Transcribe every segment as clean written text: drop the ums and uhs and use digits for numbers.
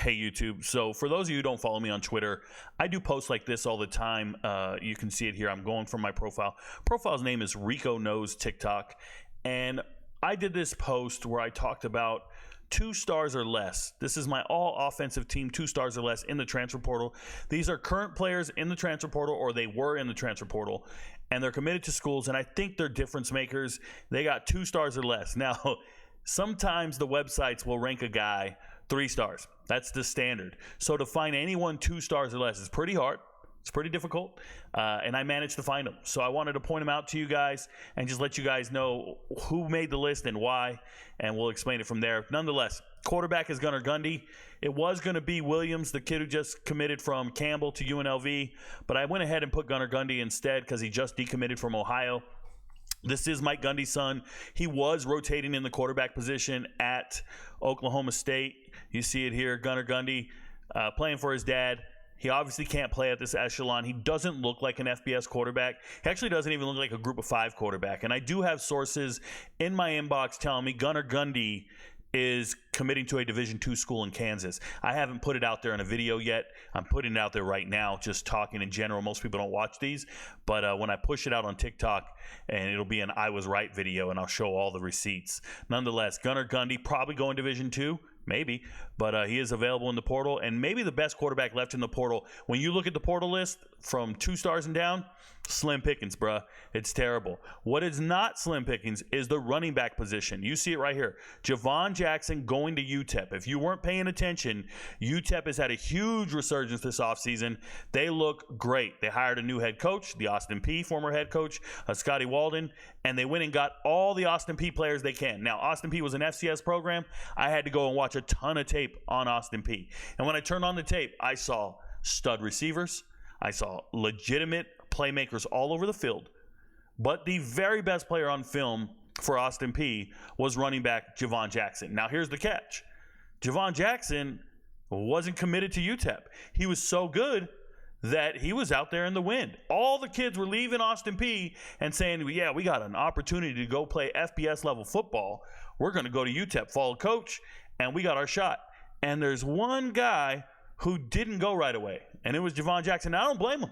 Hey YouTube. So for those of you who don't follow me on Twitter, I do posts like this all the time. You can see it here. I'm going from my profile. Profile's name is RicoKnows TikTok. And I did this post where I talked about 2 stars or less. This is my all offensive team, 2 stars or less in the transfer portal. These are current players in the transfer portal, or they were in the transfer portal, and they're committed to schools, and I think they're difference makers. They got 2 stars or less. Now, sometimes the websites will rank a guy 3 stars. That's the standard. So to find anyone 2 stars or less is pretty hard. It's pretty difficult, and I managed to find them. So I wanted to point them out to you guys and just let you guys know who made the list and why, and we'll explain it from there. Nonetheless, quarterback is Gunnar Gundy. It was going to be Williams, the kid who just committed from Campbell to UNLV, but I went ahead and put Gunnar Gundy instead because he just decommitted from Ohio. This is Mike Gundy's son. He was rotating in the quarterback position at Oklahoma State. You see it here, Gunnar Gundy playing for his dad. He obviously can't play at this echelon. He doesn't look like an FBS quarterback. He actually doesn't even look like a group of 5 quarterback. And I do have sources in my inbox telling me Gunnar Gundy is committing to a Division II school in Kansas. I haven't put it out there in a video yet. I'm putting it out there right now, just talking in general. Most people don't watch these, but when I push it out on TikTok, and it'll be an I Was Right video, and I'll show all the receipts. Nonetheless, Gunnar Gundy probably going Division II. Maybe, but he is available in the portal, and maybe the best quarterback left in the portal. When you look at the portal list from 2 stars and down, slim pickings, bruh. It's terrible. What is not slim pickings is the running back position. You see it right here. Javon Jackson going to UTEP. If you weren't paying attention, UTEP has had a huge resurgence this offseason. They look great. They hired a new head coach, the Austin Peay former head coach, Scotty Walden, and they went and got all the Austin Peay players they can. Now, Austin Peay was an FCS program. I had to go and watch a ton of tape on Austin Peay. And when I turned on the tape, I saw stud receivers. I saw legitimate playmakers all over the field. But the very best player on film for Austin Peay was running back Javon Jackson. Now, here's the catch. Javon Jackson wasn't committed to UTEP. He was so good that he was out there in the wind. All the kids were leaving Austin Peay and saying, yeah, we got an opportunity to go play FBS level football. We're going to go to UTEP, follow coach, and we got our shot. And there's one guy who didn't go right away, and it was Javon Jackson. Now, I don't blame him.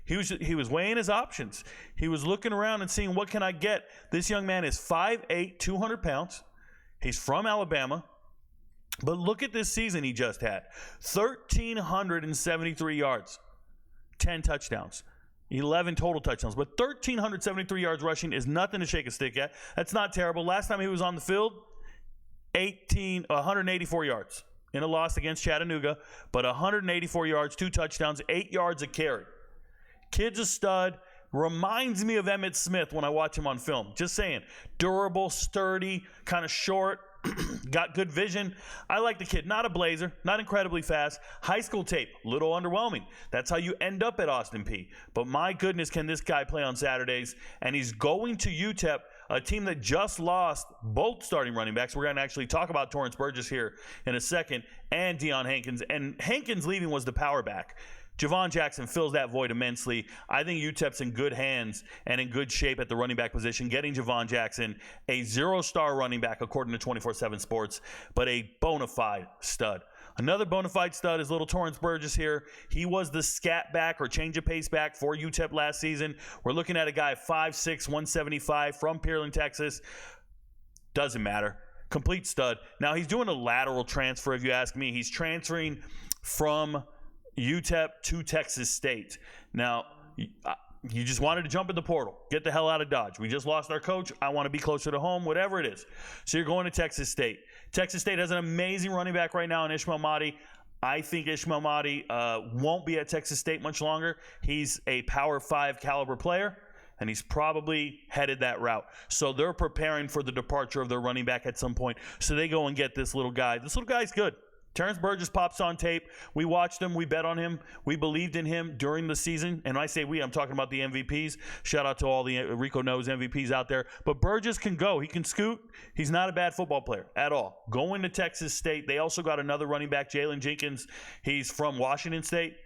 He was weighing his options. He was looking around and seeing, what can I get? This young man is 5'8", 200 pounds. He's from Alabama. But look at this season he just had. 1,373 yards, 10 touchdowns, 11 total touchdowns. But 1,373 yards rushing is nothing to shake a stick at. That's not terrible. Last time he was on the field, 184 yards in a loss against Chattanooga, but 184 yards, 2 touchdowns, 8 yards a carry. Kid's a stud. Reminds me of Emmitt Smith when I watch him on film. Just saying. Durable, sturdy, kind of short, got good vision. I like the kid. Not a blazer, not incredibly fast. High school tape, little underwhelming. That's how you end up at Austin Peay. But my goodness, can this guy play on Saturdays? And he's going to UTEP, a team that just lost both starting running backs. We're going to actually talk about Torrance Burgess here in a second, and Deion Hankins. And Hankins leaving was the power back. Javon Jackson fills that void immensely. I think UTEP's in good hands and in good shape at the running back position, getting Javon Jackson, a 0-star running back according to 24/7 Sports, but a bona fide stud. Another bona fide stud is little Torrance Burgess here. He was the scat back or change of pace back for UTEP last season. We're looking at a guy 5'6", 175 from Pearland, Texas. Doesn't matter. Complete stud. Now, he's doing a lateral transfer, if you ask me. He's transferring from UTEP to Texas State. Now, you just wanted to jump in the portal. Get the hell out of Dodge. We just lost our coach. I want to be closer to home, whatever it is. So you're going to Texas State. Texas State has an amazing running back right now in Ishmael Mahdi. I think Ishmael Mahdi won't be at Texas State much longer. He's a Power 5 caliber player, and he's probably headed that route. So they're preparing for the departure of their running back at some point. So they go and get this little guy. This little guy's good. Torrance Burgess pops on tape. We watched him. We bet on him. We believed in him during the season. And when I say we, I'm talking about the MVPs. Shout out to all the RicoKnows MVPs out there. But Burgess can go. He can scoot. He's not a bad football player at all. Going to Texas State. They also got another running back, Jalen Jenkins. He's from Washington State.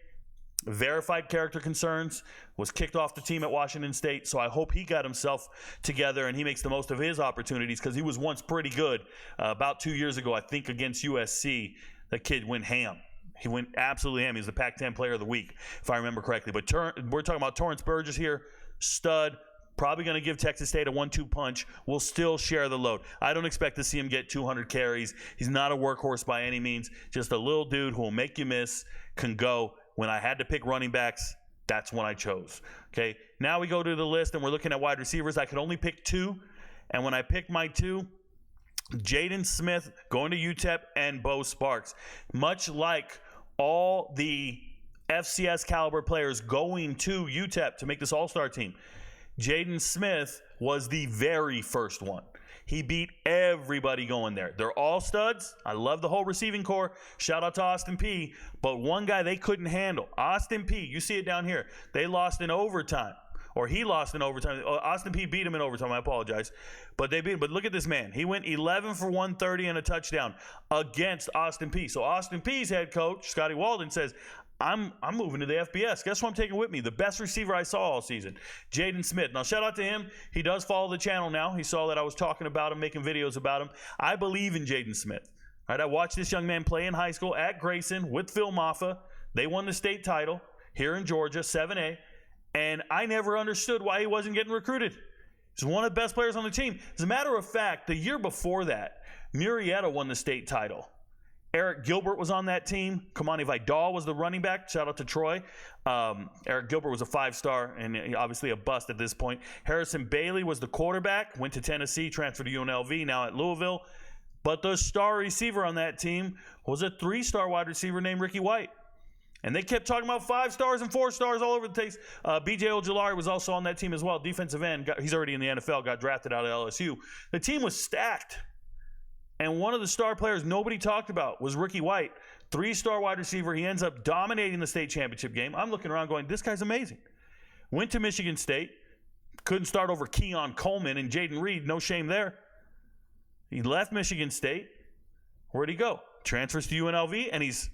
Verified character concerns, was kicked off the team at Washington State, so I hope he got himself together and he makes the most of his opportunities, because he was once pretty good about 2 years ago, I think, against USC. That kid went ham. He went absolutely ham. He was the Pac-10 Player of the Week, if I remember correctly. But we're talking about Torrance Burgess here, stud. Probably going to give Texas State a 1-2 punch. Will still share the load. I don't expect to see him get 200 carries. He's not a workhorse by any means. Just a little dude who will make you miss, can go. When I had to pick running backs, that's when I chose. Okay, now we go to the list, and we're looking at wide receivers. I could only pick 2, and when I picked my 2, Jaden Smith going to UTEP and Bo Sparks. Much like all the FCS caliber players going to UTEP to make this all-star team, Jaden Smith was the very first one. He beat everybody going there. They're all studs. I love the whole receiving core. Shout out to Austin Peay. But one guy they couldn't handle, Austin Peay. You see it down here. They lost in overtime. Or he lost in overtime. Austin Peay beat him in overtime. I apologize. But they beat him. But look at this man. He went 11 for 130 and a touchdown against Austin Peay. So Austin Peay's head coach, Scotty Walden, says, I'm moving to the FBS. Guess who I'm taking with me? The best receiver I saw all season, Jaden Smith. Now, shout out to him. He does follow the channel now. He saw that I was talking about him, making videos about him. I believe in Jaden Smith. All right, I watched this young man play in high school at Grayson with Phil Maffa. They won the state title here in Georgia, 7A. And I never understood why he wasn't getting recruited. He's one of the best players on the team. As a matter of fact, the year before that, Murrieta won the state title. Eric Gilbert was on that team. Kamani Vidal was the running back. Shout out to Troy. Eric Gilbert was a 5-star and obviously a bust at this point. Harrison Bailey was the quarterback. Went to Tennessee, transferred to UNLV, now at Louisville. But the star receiver on that team was a 3-star wide receiver named Ricky White. And they kept talking about 5 stars and 4 stars all over the place. B.J. Ojulari was also on that team as well. Defensive end. He's already in the NFL, got drafted out of LSU. The team was stacked. And one of the star players nobody talked about was Ricky White, 3-star wide receiver. He ends up dominating the state championship game. I'm looking around going, this guy's amazing. Went to Michigan State. Couldn't start over Keon Coleman and Jaden Reed. No shame there. He left Michigan State. Where'd he go? Transfers to UNLV, and he's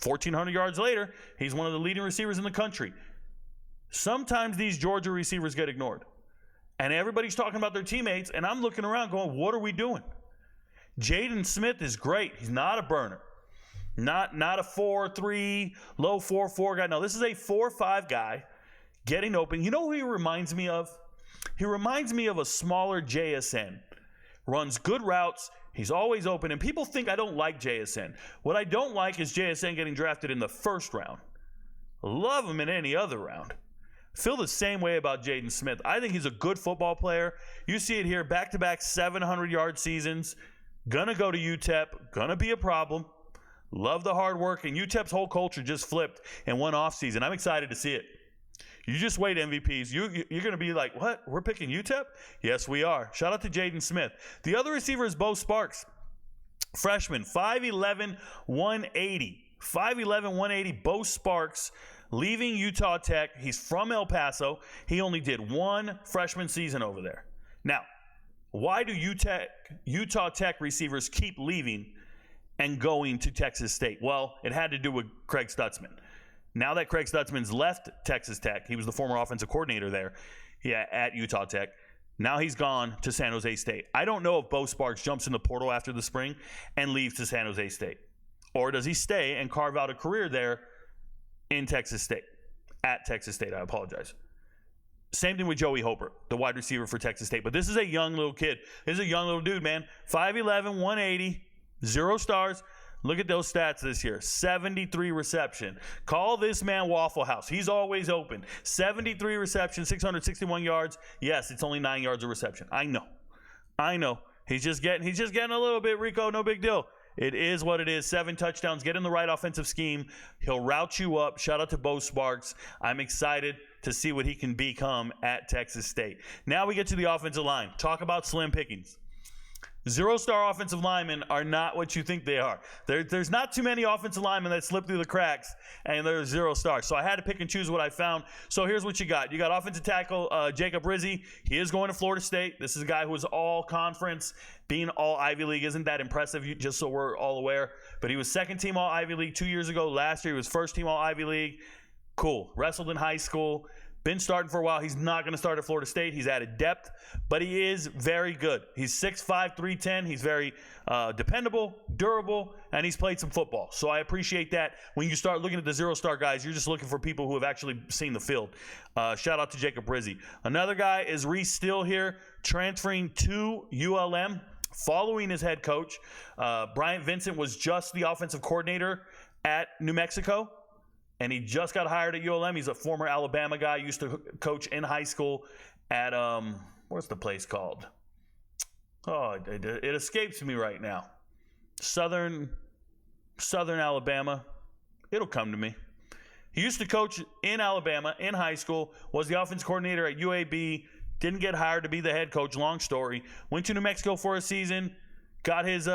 1,400 yards later, he's one of the leading receivers in the country. Sometimes these Georgia receivers get ignored. And everybody's talking about their teammates, and I'm looking around going, what are we doing? Jaden Smith is great. He's not a burner. Not a 4-3, low 4-4 guy. No, this is a 4-5 guy getting open. You know who he reminds me of? He reminds me of a smaller JSN. Runs good routes. He's always open. And people think I don't like JSN. What I don't like is JSN getting drafted in the first round. Love him in any other round. Feel the same way about Jaden Smith. I think he's a good football player. You see it here, back-to-back 700-yard seasons. Gonna go to UTEP. Gonna be a problem. Love the hard work. And UTEP's whole culture just flipped in one offseason. I'm excited to see it. You just wait, MVPs. You're going to be like, what? We're picking UTEP? Yes, we are. Shout out to Jaden Smith. The other receiver is Bo Sparks. Freshman, 5'11", 180. 5'11", 180, Bo Sparks, leaving Utah Tech. He's from El Paso. He only did one freshman season over there. Now, why do Utah Tech receivers keep leaving and going to Texas State? Well, it had to do with Craig Stutzman. Now that Craig Stutzman's left Texas Tech, he was the former offensive coordinator there at Utah Tech. Now he's gone to San Jose State. I don't know if Bo Sparks jumps in the portal after the spring and leaves to San Jose State. Or does he stay and carve out a career there in Texas State? At Texas State, I apologize. Same thing with Joey Hobert, the wide receiver for Texas State. But this is a young little kid. This is a young little dude, man. 5'11", 180, 0 stars. Look at those stats this year. 73 reception. Call this man Waffle House. He's always open. 73 reception, 661 yards. Yes, it's only 9 yards of reception. I know. He's just getting a little bit, Rico. No big deal. It is what it is. 7 touchdowns. Get in the right offensive scheme. He'll route you up. Shout out to Bo Sparks. I'm excited to see what he can become at Texas State. Now we get to the offensive line. Talk about slim pickings. 0-star offensive linemen are not what you think they are. There's not too many offensive linemen that slip through the cracks, and they're 0 stars. So I had to pick and choose what I found. So here's what you got. You got offensive tackle Jacob Rizzi. He is going to Florida State. This is a guy who is all conference. Being all Ivy League isn't that impressive, just so we're all aware. But he was second team all Ivy League 2 years ago. Last year he was first team all Ivy League. Cool. Wrestled in high school. Been starting for a while. He's not going to start at Florida State. He's added depth, but he is very good. He's 6'5", 310. He's very dependable, durable, and he's played some football. So I appreciate that. When you start looking at the zero-star guys, you're just looking for people who have actually seen the field. Shout out to Jacob Rizzi. Another guy is Reese Steele here, transferring to ULM, following his head coach. Bryant Vincent was just the offensive coordinator at New Mexico, and he just got hired at ULM. He's a former Alabama guy, used to coach in high school at, what's the place called? Oh, it escapes me right now. Southern Alabama. It'll come to me. He used to coach in Alabama in high school, was the offense coordinator at UAB, didn't get hired to be the head coach, long story. Went to New Mexico for a season, got his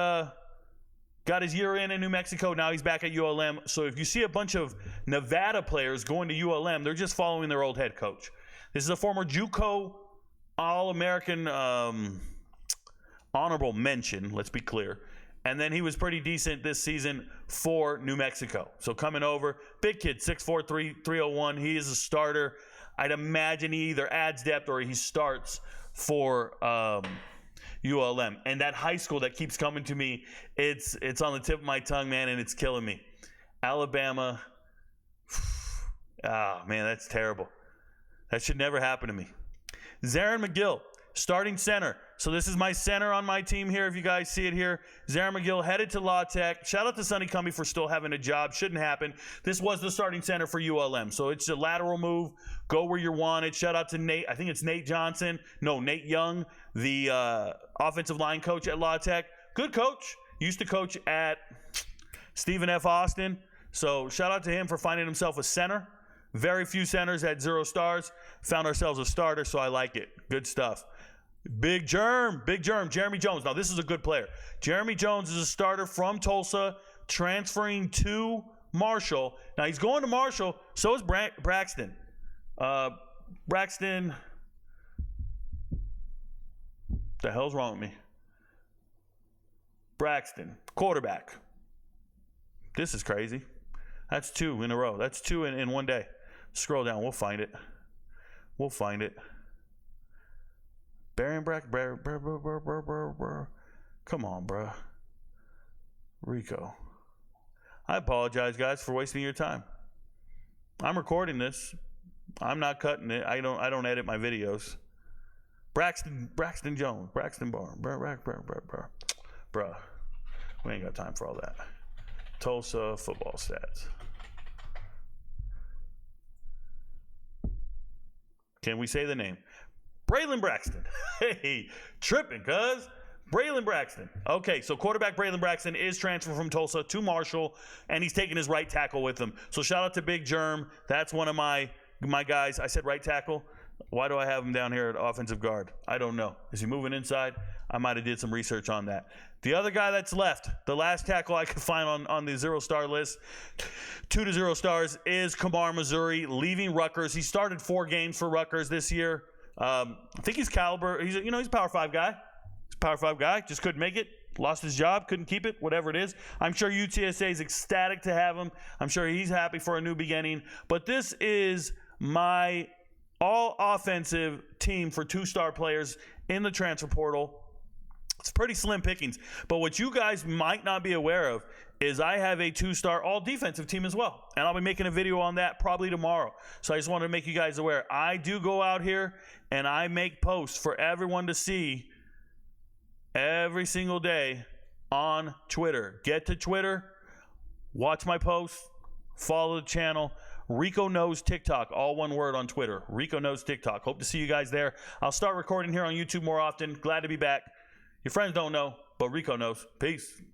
year in New Mexico. Now he's back at ULM. So if you see a bunch of Nevada players going to ULM, they're just following their old head coach. This is a former JUCO All-American honorable mention, let's be clear. And then he was pretty decent this season for New Mexico. So coming over, big kid, 6'4", 301. He is a starter. I'd imagine he either adds depth or he starts for ULM. And that high school that keeps coming to me, it's on the tip of my tongue, man, and it's killing me. Alabama. Ah, man, that's terrible. That should never happen to me. Zarin McGill, starting center. So this is my center on my team here, if you guys see it here. Zarin McGill headed to La Tech. Shout out to Sonny Cumbie for still having a job. Shouldn't happen. This was the starting center for ULM. So it's a lateral move. Go where you're wanted. Shout out to Nate. I think it's Nate Johnson. No, Nate Young, the offensive line coach at La Tech. Good coach. Used to coach at Stephen F. Austin. So shout out to him for finding himself a center. Very few centers had 0 stars. Found ourselves a starter, so I like it. Good stuff. Big Germ, Jeremy Jones. Now, this is a good player. Jeremy Jones is a starter from Tulsa, transferring to Marshall. Now, he's going to Marshall. So is Braxton. Braxton. The hell's wrong with me? Braxton, quarterback. This is crazy. That's 2 in a row. That's 2 in one day. Scroll down. We'll find it. Baron Brack. Come on, bro. Rico. I apologize, guys, for wasting your time. I'm recording this. I'm not cutting it. I don't edit my videos. Braxton Jones. Braxton Barn. Bruh. We ain't got time for all that. Tulsa football stats. Can we say the name? Braylon Braxton. Hey, tripping, cuz. Braylon Braxton. Okay, so quarterback Braylon Braxton is transferred from Tulsa to Marshall, and he's taking his right tackle with him. So shout out to Big Germ. That's one of my guys. I said right tackle. Why do I have him down here at offensive guard? I don't know. Is he moving inside? I might have did some research on that. The other guy that's left, the last tackle I could find on the 0-star list, 2 to 0 stars, is Kamar Missouri, leaving Rutgers. He started 4 games for Rutgers this year. I think he's caliber. He's a Power 5 guy. He's a Power 5 guy. Just couldn't make it. Lost his job. Couldn't keep it. Whatever it is. I'm sure UTSA is ecstatic to have him. I'm sure he's happy for a new beginning. But this is my all-offensive team for 2-star players in the transfer portal. It's pretty slim pickings. But what you guys might not be aware of is I have a 2-star all-defensive team as well. And I'll be making a video on that probably tomorrow. So I just wanted to make you guys aware. I do go out here and I make posts for everyone to see every single day on Twitter. Get to Twitter, watch my posts, follow the channel. RicoKnows TikTok, all one word on Twitter. RicoKnows TikTok. Hope to see you guys there. I'll start recording here on YouTube more often. Glad to be back. Your friends don't know, but Rico knows. Peace.